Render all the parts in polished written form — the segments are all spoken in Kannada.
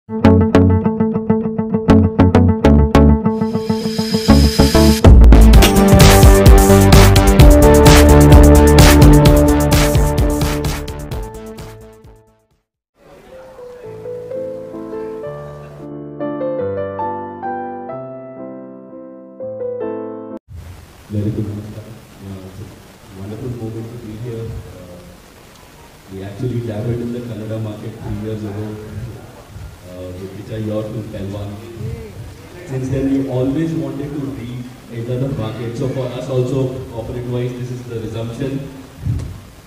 Very good. It's a wonderful moment to be here. We actually dabbled in the Kannada market 3 years ago with Vijay York in Pelwan. Since then, we always wanted to re-enter the market. So for us also, corporate-wise, this is the resumption.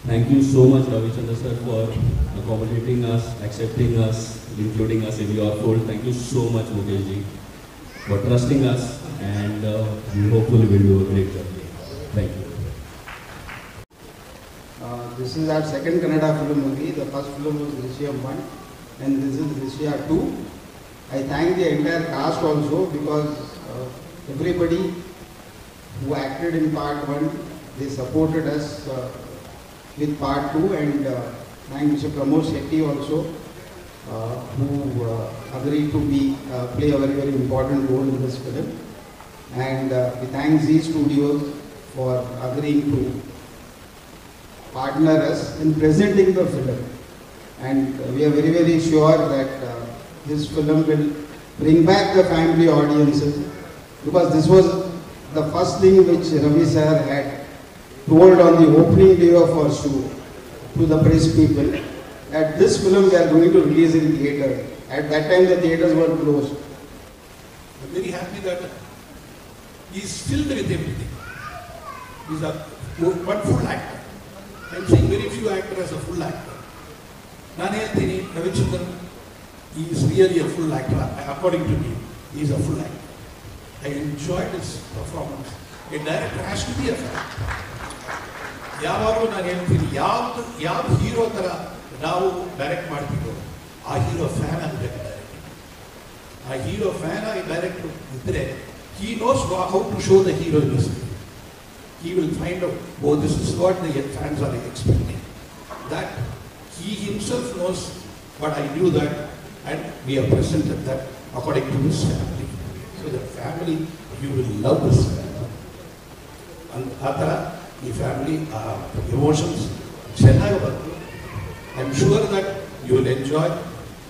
Thank you so much, Ravi Chandra sir, for accommodating us, accepting us, including us in your fold. Thank you so much, Mukesh ji, for trusting us, and we hopefully will do a great job. Thank you. This is our second Kannada film movie. The first film was Drishyam 1 and this is Drishyam 2. I thank the entire cast also because everybody who acted in part 1, they supported us with part 2, and thank Mr. Pramod Shetty also who agreed to play a very, very important role in this film. And we thank Zee Studios for agreeing to partner us in presenting the film. And we are very, very sure that this film will bring back the family audiences, because this was the first thing which Ravi sir had told on the opening day of our show to the press people, that this film we are going to release in theatre. At that time the theatres were closed. I'm very happy that he is filled with everything. He is one full actor. I am saying very few actors as a full actor. Nanayantini Ravichandran, he is really a full actor. According to me, he is a full actor. I enjoyed his performance. A director has to be a fan. ಯಾವಾಗಲೂ ನಾನು ಹೇಳ್ತೀನಿ, ಯಾವ ಹೀರೋ ಥರ ನಾವು ಡೈರೆಕ್ಟ್ ಮಾಡ್ತೀವೋ ಆ ಹೀರೋ ಫ್ಯಾನ್ ಆಗಬೇಕು ಡೈರೆಕ್ಟ್. ಆ ಹೀರೋ ಫ್ಯಾನ್ ಆಗಿ ಡೈರೆಕ್ಟ್ ಇದ್ದರೆ he knows how to show the hero in his film. He will find out, oh, this is what the fans are expecting. That he himself knows, but I knew that, and we have presented that according to his family. So the family, you will love this film. And Atara, the family emotions, I'm sure that you will enjoy,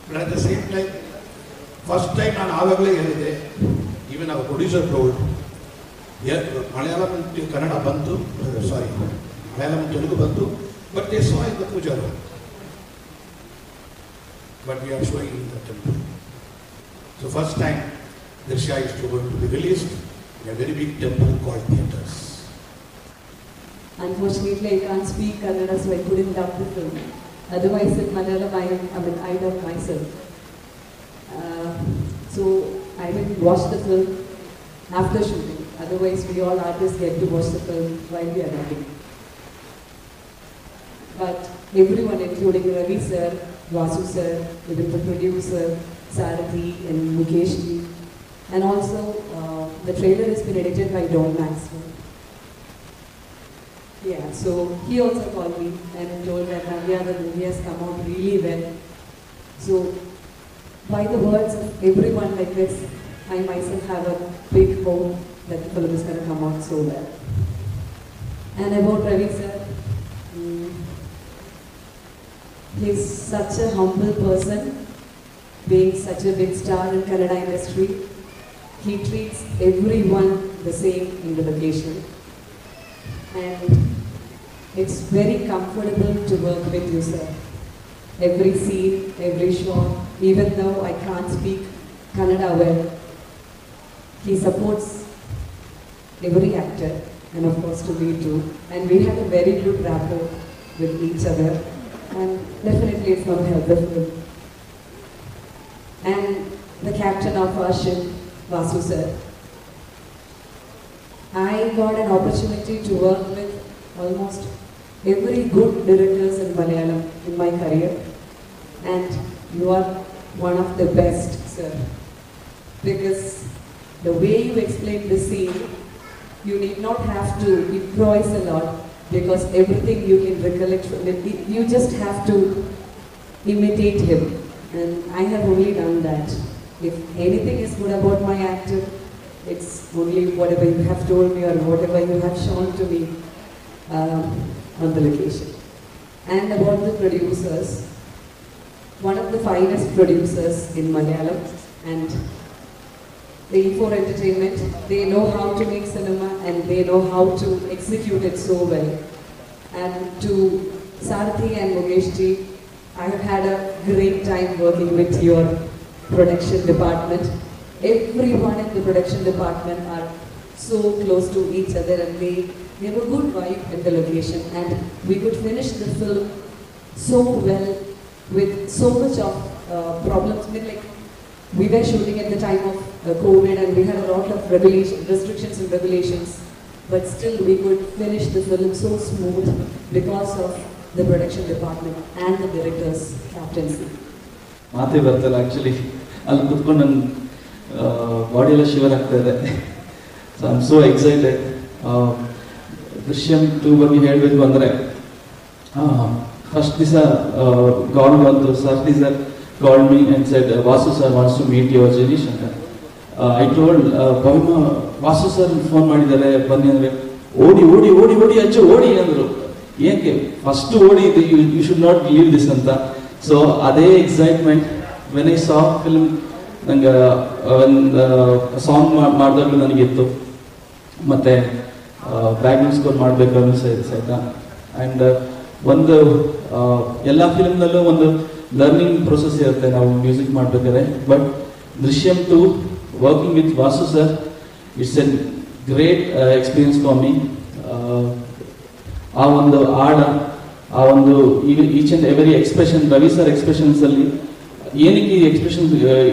but at the same time, first time ನಾನು ಆವಾಗಲೇ ಹೇಳಿದೆ, even our producer told, Malayalam and Kannada bantu, sorry, Malayalam and Telugu bantu, but they saw in the puja room. But we are showing in the temple. So first time, Drishyam is going to be released in a very big temple called theatres. Unfortunately, I can't speak Kannada, so I couldn't dub the film. Otherwise, in Malayalam, I dub myself. So I will watch the film after shooting. Otherwise, we all artists get to watch the film while we are dubbing. But everyone, including Ravi sir, Vasu sir, even the producer, Sarathi and Mukesh ji, and also the trailer has been edited by Don Maxwell. Yeah, so he also called me and told that Navya, the movie has come out really well. So by the words of everyone like this, I myself have a big hope that the film is going to come out so well. And about Ravi sir, he's such a humble person, being such a big star in Kannada industry. He treats everyone the same in the location. And it's very comfortable to work with you, sir. Every scene, every shot, even though I can't speak Kannada well, he supports every actor, and of course to me too. And we had a very good rapport with each other, and definitely it's going to help the film. And the captain of our ship, Vasu sir, I got an opportunity to work with almost every good directors in Malayalam in my career, and you are one of the best, sir, because the way you explain the scene, you need not have to improvise a lot, because everything you can recollect from it, you just have to imitate him, and I have only done that. If anything is good about my actor, it's only whatever you have told me or whatever you have shown to me on the location. And about the producers, one of the finest producers in Malayalam, and the E4 Entertainment, they know how to make cinema and they know how to execute it so well. And to Sarathi and Mukesh ji, I have had a great time working with your production department. Everyone in the production department are so close to each other, and they have a good vibe in the location, and we could finish the film so well with so much of problems. I mean, like, we were shooting at the time of COVID, and we had a lot of restrictions and regulations, but still we could finish the film so smooth because of the production department and the director's captaincy. ಮಾತೇ ಬರ್ತಲ್ಲ ಆ್ಯಕ್ಚುಲಿ, ಅಲ್ಲಿ ಕುತ್ಕೊಂಡು ನನ್ನ ಬಾಡಿಯೆಲ್ಲ ಶಿವರ್ ಆಗ್ತಾ ಇದೆ. So I am so excited. Drishyam 2 ಬಗ್ಗೆ ಹೇಳಬೇಕು ಅಂದರೆ, ಫಸ್ಟ್ ದಿವಸ ಕಾಲ್ ಬಂತು. Sarthi sir called me and said, Vasu sir wants to meet your Jiri Shankar. I told Bhavima, Vasu sir phone ಮಾಡಿದ್ದಾರೆ ಬನ್ನಿ ಅಂದರೆ, ಓಡಿ ಓಡಿ ಓಡಿ ಓಡಿ ಅಚ್ಚು ಓಡಿ ಅಂದರು. ಏಕೆ ಫಸ್ಟ್ ಓಡಿ, you should not leave this ಅಂತ. ಸೊ ಅದೇ excitement when I saw film, ನಂಗೆ ಒಂದು ಸಾಂಗ್ ಮಾಡಿದಾಗಲೂ ನನಗಿತ್ತು, ಮತ್ತು ಬ್ಯಾಕ್ಗ್ರೌಂಡ್ ಸ್ಕೋರ್ ಮಾಡಬೇಕು ಅನಿಸ್ತಾ. ಆ್ಯಂಡ್ ಒಂದು ಎಲ್ಲ ಫಿಲ್ಮ್ನಲ್ಲೂ ಒಂದು ಲರ್ನಿಂಗ್ ಪ್ರೊಸೆಸ್ ಇರುತ್ತೆ ನಾವು ಮ್ಯೂಸಿಕ್ ಮಾಡಬೇಕಾದ್ರೆ. But Drishyam 2 working with Vasu sir, it's an great experience for me. ಆ ಒಂದು ಆಡ, ಆ ಒಂದು each and every expression, Ravi sir ಎಕ್ಸ್ಪ್ರೆಷನ್ಸಲ್ಲಿ ಏನಕ್ಕೆ ಈ ಎಕ್ಸ್ಪ್ರೆಷನ್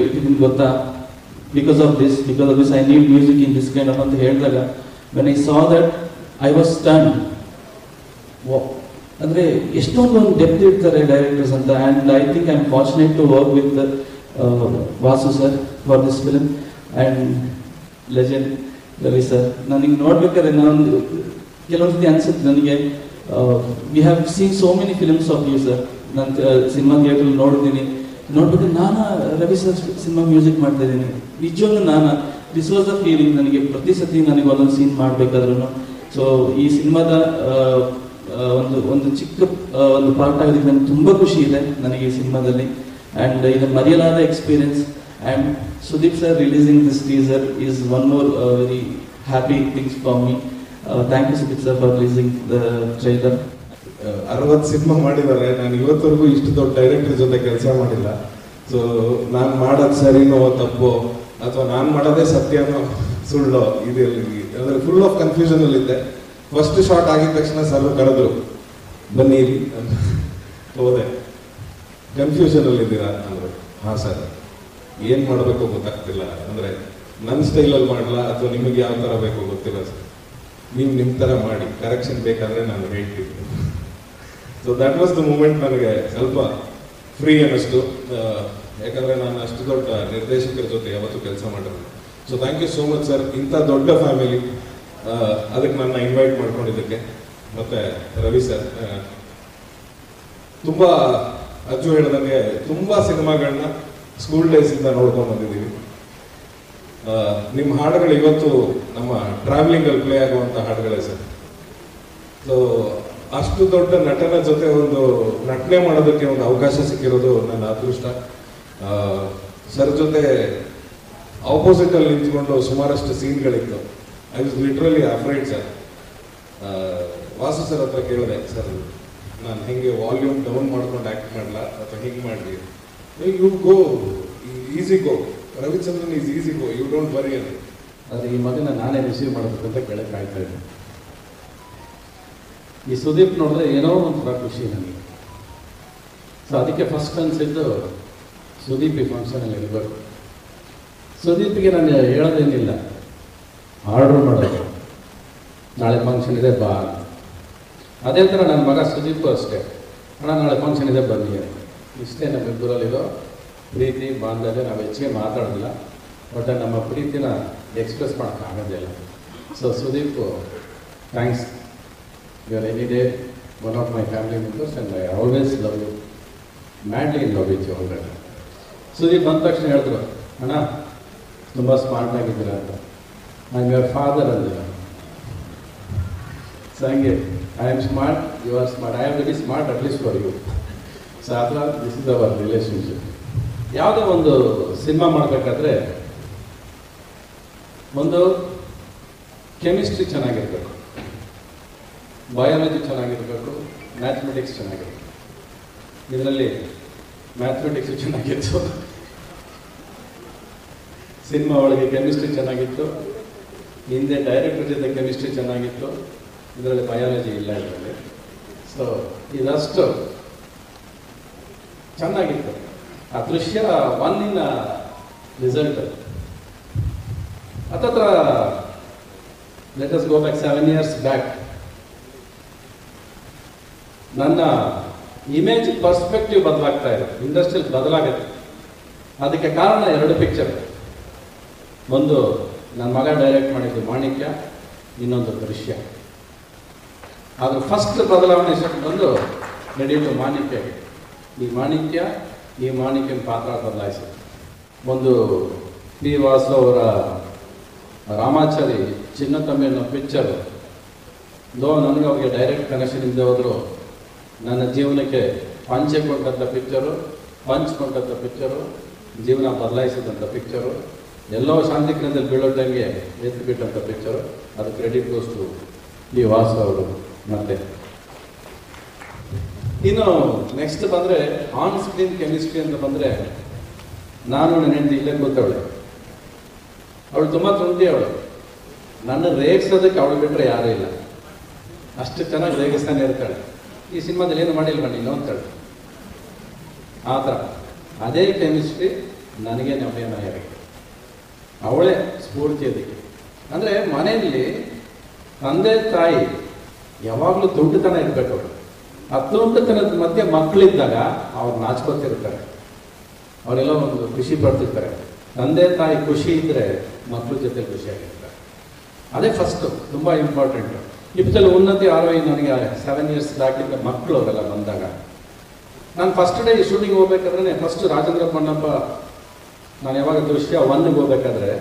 ಇಟ್ಟಿದ್ದೀನಿ ಗೊತ್ತಾ? Because of this I need music in this kind of ಅಂತ ಹೇಳಿದಾಗ, when I saw that I was stunned. ಅಂದರೆ ಎಷ್ಟೊಂದು ಒಂದು ಡೆಪ್ತ್ ಇರ್ತಾರೆ ಡೈರೆಕ್ಟರ್ಸ್ ಅಂತ. And I think I am fortunate to work with Vasu sir for this film and legend Ravi sir. ನನಗೆ ನೋಡ್ಬೇಕಾದ್ರೆ ನಾನೊಂದು ಕೆಲವೊಂದ್ಸತಿ ಅನಿಸುತ್ತೆ ನನಗೆ, we have seen so many films of you sir. ನಾನು ಸಿನಿಮಾ ಥಿಯೇಟ್ರಲ್ಲಿ ನೋಡ್ಬೇಕಾದ್ರೆ ನಾನು ರವಿ ಸರ್ ಸಿನಿಮಾ ಮ್ಯೂಸಿಕ್ ಮಾಡ್ತಾ ಇದ್ದೀನಿ. ನಿಜವಾಗ್ಲೂ ದಿಸ್ ವಾಸ್ ದ ಫೀಲಿಂಗ್ ನನಗೆ ಪ್ರತಿ ಸತಿ ನನಗೆ ಒಂದೊಂದು ಸೀನ್ ಮಾಡಬೇಕಾದ್ರೂ. ಸೊ ಈ ಸಿನಿಮಾದ ಒಂದು ಚಿಕ್ಕ ಒಂದು ಪಾರ್ಟ್ ಆಗೋದಕ್ಕೆ ನನಗೆ ತುಂಬ ಖುಷಿ ಇದೆ ನನಗೆ ಈ ಸಿನಿಮಾದಲ್ಲಿ. ಆ್ಯಂಡ್ ಇದು ಮರೆಯಲಾದ experience. And Sudeep sir releasing this teaser is one more very happy things for me. Thank you Sudeep sir for releasing the trailer. 60 cinema ಮಾಡಿದ್ದಾರೆ. ನಾನು ಇವತ್ತವರೆಗೂ ಇಷ್ಟು ದೊಡ್ಡ ಡೈರೆಕ್ಟರ್ ಜೊತೆ ಕೆಲಸ ಮಾಡಿಲ್ಲ. ಸೊ ನಾನು ಮಾಡೋದು ಸರಿನೋ ತಪ್ಪೋ, ಅಥವಾ ನಾನು ಮಾಡೋದೇ ಸತ್ಯನೋ ಸುಳ್ಳೋ, ಇದು ಅಂದರೆ ಫುಲ್ ಆಫ್ ಕನ್ಫ್ಯೂಷನ್ ಅಲ್ಲಿದ್ದೆ. ಫಸ್ಟ್ ಶಾಟ್ ಆಗಿದ ತಕ್ಷಣ ಸರ್ ಕರೆದ್ರು, ಬನ್ನಿ ಹೋದೆ. ಕನ್ಫ್ಯೂಷನ್ ಅಲ್ಲಿದ್ದೀರಾ ಅಂದರು. ಹಾಂ ಸರ್, ಏನು ಮಾಡಬೇಕು ಗೊತ್ತಾಗ್ತಿಲ್ಲ. ಅಂದರೆ ನನ್ನ ಸ್ಟೈಲಲ್ಲಿ ಮಾಡಲ್ಲ ಅಥವಾ ನಿಮಗೆ ಯಾವ ಥರ ಬೇಕೋ ಗೊತ್ತಿಲ್ಲ ಸರ್, ನೀವು ನಿಮ್ಮ ಥರ ಮಾಡಿ, ಕರೆಕ್ಷನ್ ಬೇಕಾದರೆ ನಾನು ಹೇಳ್ತೀನಿ. So that was the moment. ನನಗೆ ಸ್ವಲ್ಪ ಫ್ರೀ ಅನ್ನಿಸ್ತು, ಯಾಕಂದರೆ ನಾನು ಅಷ್ಟು ದೊಡ್ಡ ನಿರ್ದೇಶಕರ ಜೊತೆ ಯಾವತ್ತೂ ಕೆಲಸ ಮಾಡಿರೋದು. So thank you so much sir. ಇಂಥ ದೊಡ್ಡ ಫ್ಯಾಮಿಲಿ, ಅದಕ್ಕೆ ನನ್ನ ಇನ್ವೈಟ್ ಮಾಡ್ಕೊಂಡಿದ್ದಕ್ಕೆ. ಮತ್ತು ರವಿ ಸರ್, ತುಂಬ ಅಜ್ಜು ಹೇಳ್ದಂಗೆ ತುಂಬ ಸಿನಿಮಾಗಳನ್ನ ಸ್ಕೂಲ್ ಡೇಸಿಂದ ನೋಡ್ಕೊಂಡು ಬಂದಿದ್ದೀವಿ. ನಿಮ್ಮ ಹಾಡುಗಳು ಇವತ್ತು ನಮ್ಮ ಟ್ರಾವೆಲಿಂಗಲ್ಲಿ ಪ್ಲೇ ಆಗುವಂಥ ಹಾಡುಗಳೇ ಸರ್. ಸೊ ಅಷ್ಟು ದೊಡ್ಡ ನಟನ ಜೊತೆ ಒಂದು ನಟನೆ ಮಾಡೋದಕ್ಕೆ ಒಂದು ಅವಕಾಶ ಸಿಕ್ಕಿರೋದು ನನ್ನ ಅದೃಷ್ಟ. ಸರ್ ಜೊತೆ ಆಪೋಸಿಟಲ್ಲಿ ನಿಂತ್ಕೊಂಡು ಸುಮಾರಷ್ಟು ಸೀನ್ಗಳಿತ್ತು. I was literally afraid sir. Vasu sir ಹತ್ರ ಕೇಳಿದೆ, ಸರ್ ನಾನು ಹೆಂಗೆ ವಾಲ್ಯೂಮ್ ಡೌನ್ ಮಾಡ್ಕೊಂಡು ಆ್ಯಕ್ಟ್ ಮಾಡಲ ಅಥವಾ ಹೆಂಗೆ ಮಾಡಲಿ? You go easy go, Ravichandran is easy go, you don't worry ಅಂತ. ಆದರೆ ಈ ಮಗನ ನಾನೇ ರಿಸೀವ್ ಮಾಡಬೇಕು ಅಂತ ಕೇಳಕ್ಕೆ ಕಾಯ್ತಾ ಇದ್ದೆ. ಈ ಸುದೀಪ್ ನೋಡಿದ್ರೆ ಏನೋ ಒಂಥರ ಖುಷಿ ನನಗೆ. ಸೊ ಅದಕ್ಕೆ ಫಸ್ಟ್ ಅನಿಸಿದ್ದು ಸುದೀಪ್ ಈ ಫಂಕ್ಷನಲ್ಲಿ ಇರಬೇಕು. ಸುದೀಪ್ಗೆ ನಾನು ಹೇಳೋದೇನಿಲ್ಲ, ಆರ್ಡ್ರ್ ಮಾಡೋದು, ನಾಳೆ ಫಂಕ್ಷನ್ ಇದೆ ಬಾ. ಅದೇ ಥರ ನನ್ನ ಮಗ ಸುದೀಪು ಅಷ್ಟೇ, ಅಣ್ಣ ನಾಳೆ ಫಂಕ್ಷನ್ ಇದೆ ಬನ್ನಿ. ಇಷ್ಟೇ ನಮ್ಮಿಬ್ಬರಲ್ಲಿರೋ ಪ್ರೀತಿ ಬಾಂಧವ್ಯ. ನಾವು ಹೆಚ್ಚಿಗೆ ಮಾತಾಡೋದಿಲ್ಲ, ಬಟ್ ನಮ್ಮ ಪ್ರೀತಿನ ಎಕ್ಸ್ಪ್ರೆಸ್ ಮಾಡೋಕ್ಕಾಗೋದಿಲ್ಲ. So Sudeep, thanks. You are any day one of my family members and I always love you, madly in love with you already. Sudeep ಬಂದ ತಕ್ಷಣ ಹೇಳಿದ್ರು, ಅಣ್ಣ ತುಂಬ ಸ್ಮಾರ್ಟ್ ಆಗಿದ್ದೀರ ಅಂತ. ಐ ಆಮ್ ಯುವರ್ ಫಾದರ್ ಅಂದಿಲ್ಲ. ಸೊ ಹಂಗೆ I am smart, you are smart, I am very smart at least for you. So ಆ ಥರ ದಿಸ್ ಇಸ್ ಅವರ್ ರಿಲೇಷನ್ಶಿಪ್. ಯಾವುದೋ ಒಂದು ಸಿನಿಮಾ ಮಾಡಬೇಕಾದ್ರೆ ಒಂದು ಕೆಮಿಸ್ಟ್ರಿ ಚೆನ್ನಾಗಿರಬೇಕು, ಬಯಾಲಜಿ ಚೆನ್ನಾಗಿರಬೇಕು, ಮ್ಯಾಥಮೆಟಿಕ್ಸ್ ಚೆನ್ನಾಗಿರಬೇಕು. ಇದರಲ್ಲಿ ಮ್ಯಾಥಮೆಟಿಕ್ಸು ಚೆನ್ನಾಗಿತ್ತು, ಸಿನಿಮಾ ಒಳಗೆ ಕೆಮಿಸ್ಟ್ರಿ ಚೆನ್ನಾಗಿತ್ತು, ಹಿಂದೆ ಡೈರೆಕ್ಟರ್ ಜೊತೆ ಕೆಮಿಸ್ಟ್ರಿ ಚೆನ್ನಾಗಿತ್ತು, ಇದರಲ್ಲಿ ಬಯಾಲಜಿ ಇಲ್ಲ ಇದರಲ್ಲಿ. ಸೊ ಇದಷ್ಟು ಚೆನ್ನಾಗಿತ್ತು. ಆ ದೃಶ್ಯ ಒನ್ನಿನ ರಿಸಲ್ಟ್. ಹತ್ತತ್ರ let us go back 7 years back. ನನ್ನ ಇಮೇಜ್ ಪರ್ಸ್ಪೆಕ್ಟಿವ್ ಬದಲಾಗ್ತಾ ಇದೆ, ಇಂಡಸ್ಟ್ರಿಯಲ್ಲಿ ಬದಲಾಗುತ್ತೆ. ಅದಕ್ಕೆ ಕಾರಣ 2 ಪಿಕ್ಚರ್. ಒಂದು ನನ್ನ ಮಗ ಡೈರೆಕ್ಟ್ ಮಾಡಿದ್ದು ಮಾಣಿಕ್ಯ, ಇನ್ನೊಂದು ದೃಶ್ಯ. ಆದ್ರೆ ಫಸ್ಟ್ ಬದಲಾವಣೆ ಬಂದು ನಡೆಯಿತು ಮಾಣಿಕ್ಯಗೆ. ಈ ಮಾಣಿಕ್ಯನ ಪಾತ್ರ ಬದಲಾಯಿಸಿತು. ಒಂದು ಪಿ ವಾಸು ಅವರ ರಾಮಾಚಾರಿ ಚಿನ್ನ ತಮ್ಮಿ ಅನ್ನೋ ಪಿಕ್ಚರು ನನಗೆ ಅವ್ರಿಗೆ ಡೈರೆಕ್ಟ್ ಕನೆಕ್ಷನ್ ಇಲ್ಲದೆ ಹೋದ್ರು ನನ್ನ ಜೀವನಕ್ಕೆ ಪಂಚೆ ಕೊಟ್ಟಂಥ ಪಿಕ್ಚರು, ಕೊಟ್ಟಂಥ ಪಿಕ್ಚರು, ಜೀವನ ಬದಲಾಯಿಸಿದಂಥ ಪಿಕ್ಚರು, ಎಲ್ಲೋ ಶಾಂತಿಕ್ರಿಯದಲ್ಲಿ ಬೀಳೋ ಟೈಮ್ಗೆ ಎತ್ತು ಬಿಟ್ಟಂಥ ಪಿಕ್ಚರು. ಅದು credit goes to P Vasu ಅವರು. ಮತ್ತೆ ಇನ್ನು ನೆಕ್ಸ್ಟ್ ಬಂದರೆ ಆನ್ ಸ್ಕ್ರೀನ್ ಕೆಮಿಸ್ಟ್ರಿ ಅಂತ ಬಂದರೆ, ನಾನು ನನ್ನ ಹೆಂಡತಿ ಇಲ್ಲೇ ಕೂತವಳೆ. ಅವಳು ತುಂಬ ತುಂಟಿ. ಅವಳು ನನ್ನ ರೇಗಿಸೋದಕ್ಕೆ ಅವಳು ಬಿಟ್ಟರೆ ಯಾರೂ ಇಲ್ಲ, ಅಷ್ಟು ಚೆನ್ನಾಗಿ ರೇಗಿಸ್ತಾನೆ ಇರ್ತಾಳೆ. ಈ ಸಿನಿಮಾದಲ್ಲಿ ಏನು ಮಾಡಿಲ್ವ ನೀನು ಅಂತಾಳೆ. ಆ ಥರ ಅದೇ ಕೆಮಿಸ್ಟ್ರಿ ನನಗೆ ನವ್ಯನಾಯರಿಗೆ. ಅವಳೇ ಸ್ಫೂರ್ತಿ ಅದಕ್ಕೆ. ಅಂದರೆ ಮನೆಯಲ್ಲಿ ತಂದೆ ತಾಯಿ ಯಾವಾಗಲೂ ದುಡ್ಡುತನ ಇರಬೇಕು. ಅವಳು ಆ ದುಡ್ಡುತನದ ಮಧ್ಯೆ ಮಕ್ಕಳಿದ್ದಾಗ ಅವ್ರು ನಾಚ್ಕೊತಿರ್ತಾರೆ, ಅವರೆಲ್ಲ ಒಂದು ಖುಷಿ ಪಡ್ತಿರ್ತಾರೆ. ತಂದೆ ತಾಯಿ ಖುಷಿ ಇದ್ದರೆ ಮಕ್ಕಳ ಜೊತೆ ಖುಷಿಯಾಗಿರ್ತಾರೆ. ಅದೇ ಫಸ್ಟು ತುಂಬ ಇಂಪಾರ್ಟೆಂಟು. ಇಪ್ಪತ್ತಲ್ಲಿ ಉನ್ನತಿ ಆರೋಗ್ಯ ನನಗೆ 7 years ದಾಟಿದ್ದ ಮಕ್ಕಳು ಅವರೆಲ್ಲ ಬಂದಾಗ, ನಾನು ಫಸ್ಟ್ ಡೇ ಶೂಟಿಂಗ್ ಹೋಗ್ಬೇಕಾದ್ರೆ ಫಸ್ಟ್ ರಾಜೇಂದ್ರ ಪಣ್ಣಪ್ಪ, ನಾನು ಯಾವಾಗ ದೃಶ್ಯ 1ಗೆ ಹೋಗ್ಬೇಕಾದ್ರೆ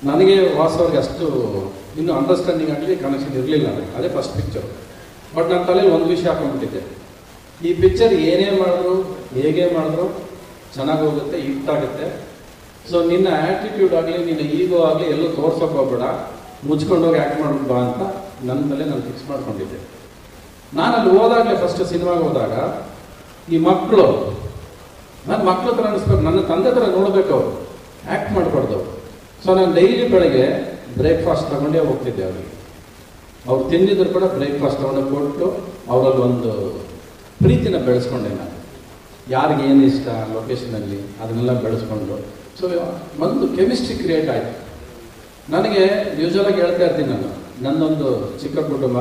ನನಗೆ ವಾಸವ್ರಿಗೆ ಅಷ್ಟು ಇನ್ನೂ ಅಂಡರ್ಸ್ಟ್ಯಾಂಡಿಂಗ್ ಆಗಲಿ ಕನೆಕ್ಷನ್ ಇರಲಿಲ್ಲ ನನಗೆ. ಅದೇ ಫಸ್ಟ್ ಪಿಕ್ಚರ್. ಬಟ್ ನನ್ನ ತಲೆಯಲ್ಲಿ ಒಂದು ವಿಷಯ ಹಾಕೊಂಡ್ಬಿಟ್ಟಿದ್ದೆ, ಈ ಪಿಕ್ಚರ್ ಏನೇ ಮಾಡಿದ್ರು ಹೇಗೆ ಮಾಡಿದ್ರು ಚೆನ್ನಾಗಿ ಹೋಗುತ್ತೆ, ಹಿಟ್ಟಾಗುತ್ತೆ. ಸೊ ನಿನ್ನ ಆ್ಯಟಿಟ್ಯೂಡ್ ಆಗಲಿ ನಿನ್ನ ಈಗೋ ಆಗಲಿ ಎಲ್ಲೂ ತೋರ್ಸೋಕೆ ಹೋಗ್ಬೇಡ, ಮುಚ್ಕೊಂಡೋಗಿ ಆ್ಯಕ್ಟ್ ಮಾಡ್ಬಿಟ್ಟು ಬಾ ಅಂತ ನನ್ನ ತಲೆ ನಾನು ಫಿಕ್ಸ್ ಮಾಡ್ಕೊಂಡಿದ್ದೆ. ನಾನು ಅಲ್ಲಿ ಹೋದಾಗಲೇ ಫಸ್ಟ್ ಸಿನಿಮಾಗೆ ಹೋದಾಗ ಈ ಮಕ್ಕಳು ನನ್ನ ಮಕ್ಕಳ ಥರ ಅನಿಸ್ಬೇಕು, ನನ್ನ ತಂದೆ ಥರ ನೋಡಬೇಕು, ಅವರು ಆ್ಯಕ್ಟ್ ಮಾಡಬಾರ್ದು. ಸೊ ನಾನು ಡೈಲಿ ಬೆಳಗ್ಗೆ ಬ್ರೇಕ್ಫಾಸ್ಟ್ ತಗೊಂಡೇ ಹೋಗ್ತಿದ್ದೆ ಅವರಿಗೆ. ಅವ್ರು ತಿಂದಿದ್ರು ಕೂಡ ಬ್ರೇಕ್ಫಾಸ್ಟ್ ತಗೊಂಡು ಕೊಟ್ಟು ಅವರಲ್ಲಿ ಒಂದು ಪ್ರೀತಿನ ಬೆಳೆಸ್ಕೊಂಡೆ ನಾನು. ಯಾರಿಗೆ ಏನು ಇಷ್ಟ ಲೊಕೇಶನಲ್ಲಿ ಅದನ್ನೆಲ್ಲ ಬೆಳೆಸ್ಕೊಂಡು ಸೊ ಒಂದು ಕೆಮಿಸ್ಟ್ರಿ ಕ್ರಿಯೇಟ್ ಆಯಿತು. ನನಗೆ ಯೂಶ್ವಲಾಗಿ ಹೇಳ್ತಾ ಇರ್ತೀನಿ ನಾನು, ನನ್ನೊಂದು ಚಿಕ್ಕ ಕುಟುಂಬ,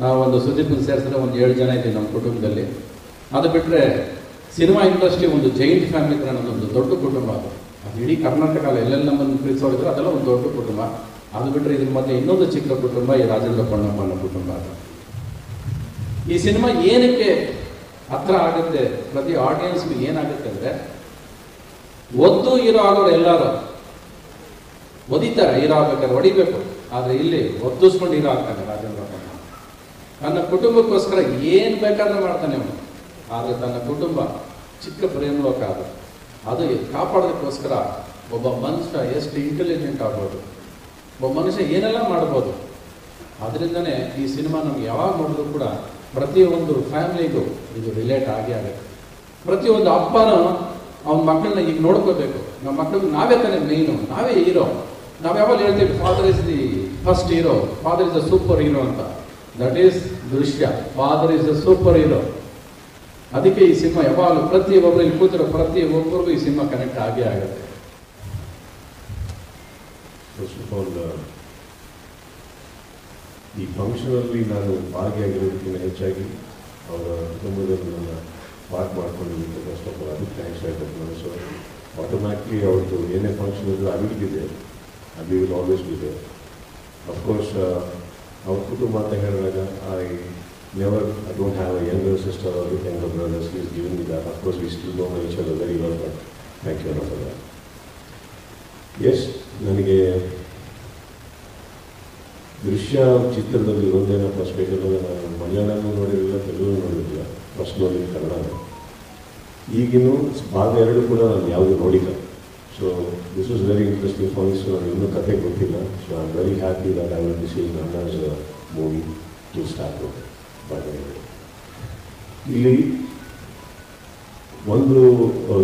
ನಾವೊಂದು ಸುದೀಪನ ಸೇರಿಸಿದ್ರೆ ಒಂದು 7 ಜನ ಇದ್ದೀವಿ ನಮ್ಮ ಕುಟುಂಬದಲ್ಲಿ. ಅದು ಬಿಟ್ಟರೆ ಸಿನಿಮಾ ಇಂಡಸ್ಟ್ರಿ ಒಂದು ಜೈಂಟ್ ಫ್ಯಾಮಿಲಿ ಥರ ನನ್ನೊಂದು ದೊಡ್ಡ ಕುಟುಂಬ. ಅದು ಇಡೀ ಕರ್ನಾಟಕ ಎಲ್ಲೆಲ್ಲ ನಮ್ಮನ್ನು ಪ್ರೀತಿಸೋರಿದ್ರು ಅದೆಲ್ಲ ಒಂದು ದೊಡ್ಡ ಕುಟುಂಬ. ಅದು ಬಿಟ್ಟರೆ ಇದ್ರ ಮಧ್ಯೆ ಇನ್ನೊಂದು ಚಿಕ್ಕ ಕುಟುಂಬ, ಈ ರಾಜೇಂದ್ರ ಪಣ್ಣಪ್ಪ ಅನ್ನೋ ಕುಟುಂಬ. ಅದು ಈ ಸಿನಿಮಾ ಏನಕ್ಕೆ ಹತ್ರ ಆಗುತ್ತೆ, ಪ್ರತಿ ಆಡಿಯನ್ಸ್ಗೆ ಏನಾಗುತ್ತೆ ಅಂದರೆ, ಒದ್ದು ಹೀರೋ ಆಗೋರು ಎಲ್ಲರೂ ಒದಿತಾರೆ, ಹೀರೋ ಆಗ್ಬೇಕಾದ್ರೆ ಹೊಡಿಬೇಕು. ಆದರೆ ಇಲ್ಲಿ ಒತ್ತಿಸ್ಕೊಂಡು ಹೀರೋ ಆಗ್ತಾನೆ ರಾಜೇಂದ್ರ ಪಣ್ಣ. ತನ್ನ ಕುಟುಂಬಕ್ಕೋಸ್ಕರ ಏನು ಬೇಕಾದ್ರೆ ಮಾಡ್ತಾನೆ ಅವನು. ಆದರೆ ತನ್ನ ಕುಟುಂಬ ಚಿಕ್ಕ ಪ್ರೇಮಲೋಕ ಅದು ಕಾಪಾಡೋದಕ್ಕೋಸ್ಕರ ಒಬ್ಬ ಮನುಷ್ಯ ಎಷ್ಟು ಇಂಟೆಲಿಜೆಂಟ್ ಆಗ್ಬೋದು, ಒಬ್ಬ ಮನುಷ್ಯ ಏನೆಲ್ಲ ಮಾಡ್ಬೋದು. ಅದರಿಂದನೇ ಈ ಸಿನಿಮಾ ನಮ್ಗೆ ಯಾವಾಗ ನೋಡಿದ್ರು ಕೂಡ ಪ್ರತಿಯೊಂದು ಫ್ಯಾಮಿಲಿಗೂ ಇದು ರಿಲೇಟ್ ಆಗೇ ಆಗುತ್ತೆ. ಪ್ರತಿಯೊಂದು ಅಪ್ಪನೂ ಅವನ ಮಕ್ಕಳನ್ನ ಈಗ ನೋಡ್ಕೋಬೇಕು. ನಮ್ಮ ಮಕ್ಕಳಿಗೆ ನಾವೇ ತಾನೇ ಮೇಯ್ನು, ನಾವೇ ಹೀರೋ. ನಾವು ಯಾವಾಗ ಹೇಳ್ತೀವಿ father is the first hero, father is the super hero ಅಂತ. ದಟ್ ಈಸ್ ದೃಶ್ಯ. Father is the super hero. ಅದಕ್ಕೆ ಈ ಸಿನಿಮಾ ಯಾವಾಗಲೂ ಪ್ರತಿಯೊಬ್ಬರು ಇಲ್ಲಿ ಕೂತಿರೋ ಪ್ರತಿಯೊಬ್ಬರಿಗೂ ಈ ಸಿನಿಮಾ ಕನೆಕ್ಟ್ ಆಗೇ ಆಗುತ್ತೆ. ಫಸ್ಟ್ ಆಫ್ ಆಲ್ ಈ ಫಂಕ್ಷನಲ್ಲಿ ನಾನು ಭಾಗಿಯಾಗಿರೋದಕ್ಕಿಂತ ಹೆಚ್ಚಾಗಿ ಅವರ ಕುಟುಂಬದಲ್ಲಿ ನನ್ನ ಪಾರ್ಟ್ ಮಾಡ್ಕೊಂಡಿದ್ದು ಫಸ್ಟ್ ಆಫ್ ಆಲ್ ಅದಕ್ಕೆ ಥ್ಯಾಂಕ್ಸ್ ಹೇಳ್ಬೇಕು ನಾನು. ಸೊ ಆಟೋಮ್ಯಾಟಿಕ್ಲಿ ಅವ್ರದ್ದು ಏನೇ ಫಂಕ್ಷನ್ ಇದ್ದರೂ ಅವಿಲ್ಗಿದೆ, we will always be there. Of course ಅವ್ರ ಕುಟುಂಬ ಅಂತ ಹೇಳಿದಾಗ I don't have a younger sister or younger brothers. He's given me that. Of course, we still don't know each other very well, but thank you for that. Yes, ನನಗೆ ದೃಶ್ಯ ಚಿತ್ರದಲ್ಲಿ ಇರೋದೇನಪ್ಪ ಸ್ಪೆಷಲ್ ಅಂದರೆ ನಾನು ಮಲಯಾಳನೂ ನೋಡಿರಲಿಲ್ಲ, ತೆಲುಗು ನೋಡಿರಲಿಲ್ಲ, ಫಸ್ಟ್ ನೋಡಿದ್ದು ಕನ್ನಡ. ಈಗಿನೂ ಭಾಗ 2 ಕೂಡ ನಾನು ಯಾವುದು ನೋಡಿಲ್ಲ. So this is very interesting for me. So ನಾನು ಇನ್ನೂ ಕತೆ ಗೊತ್ತಿಲ್ಲ. So I am very happy that I will be seeing ಅಣ್ಣಾಸ್ ಮೂವಿ ಟು ಸ್ಟಾರ್ಟ್ ಭಾಗ 2. ಇಲ್ಲಿ ಒಂದು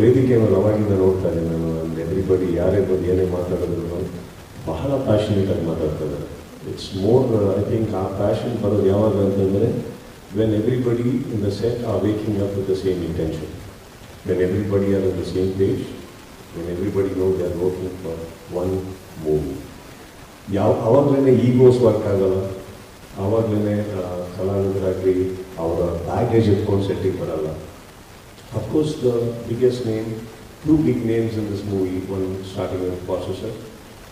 ವೇದಿಕೆಯನ್ನು ಅವಾಗಿಂದ ನೋಡ್ತಾ ಇದ್ದೀನಿ ನಾನು. ಎವ್ರಿಬಡಿ ಯಾರೇ ಬಂದು ಏನೇ ಮಾತಾಡಿದ್ರು ಬಹಳ ಪ್ಯಾಷನೇಟಾಗಿ ಮಾತಾಡ್ತಾ ಇದ್ದಾರೆ. ಇಟ್ಸ್ ಮೋರ್, ಐ ಥಿಂಕ್ ಆ ಪ್ಯಾಷನ್ ಬರೋದು ಯಾವಾಗ ಅಂತಂದರೆ when everybody in the set are waking up with the same intention, when everybody are on the same page, when everybody know they are working for one movie. ಆವಾಗಲೇ ಈಗೋಸ್ ವರ್ಕ್ ಆಗಲ್ಲ, ಆವಾಗಲೇ ಕಲಾವಿದರಾಗಲಿ ಅವರ ಬ್ಯಾಗೇಜ್ ಎತ್ಕೊಂಡು ಸೆಟ್ಟಿಗೆ ಬರಲ್ಲ. Of course the biggest name, 2 big names in this movie, one starting with Vasu sir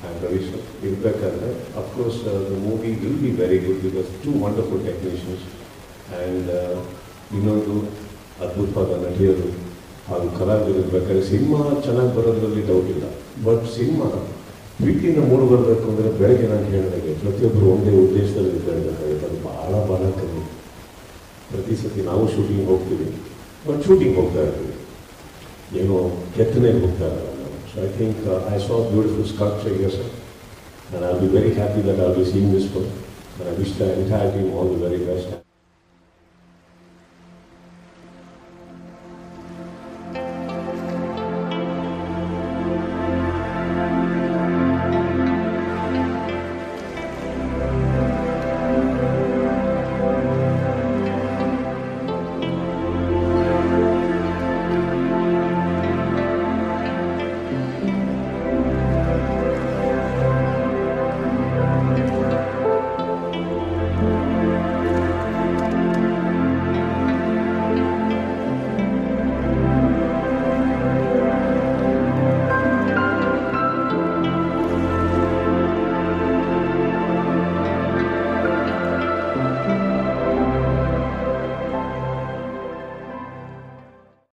and Ravi sir. ಇರಬೇಕಾದ್ರೆ of course the movie will be very good because 2 wonderful technicians and ಇನ್ನೊಂದು ಅದ್ಭುತವಾದ ನಟಿಯರು ಹಾಗೂ ಕಲಾವಿದರು ಇರಬೇಕಾದ್ರೆ ಸಿನಿಮಾ ಚೆನ್ನಾಗಿ ಬರೋದ್ರಲ್ಲಿ ಡೌಟ್ ಇಲ್ಲ. ಬಟ್ ಸಿನಿಮಾ ಪ್ರೀತಿಯಿಂದ ಮೂಡಿ ಬರಬೇಕು ಅಂದರೆ ಬೆಳಗ್ಗೆ ನಾನು ಹೇಳಿದಾಗೆ ಪ್ರತಿಯೊಬ್ಬರು ಒಂದೇ ಉದ್ದೇಶದಲ್ಲಿ ಬೆಳಬೇಕಾಗುತ್ತೆ. ಅದು ಭಾಳ ಕಮ್ಮಿ. ಪ್ರತಿ ಸತಿ ನಾವು ಶೂಟಿಂಗ್ ಹೋಗ್ತೀವಿ, ಬಟ್ ಶೂಟಿಂಗ್ ಹೋಗ್ತಾ ಇರ್ತೀವಿ, ಏನೋ ಕೆತ್ತನೆಗೆ ಹೋಗ್ತಾ ಇರಲ್ಲ ನಾವು. So I think I saw a beautiful sculpture here, sir, and I'll be very happy that I'll be seeing this one, and I wish the entire team all the very best.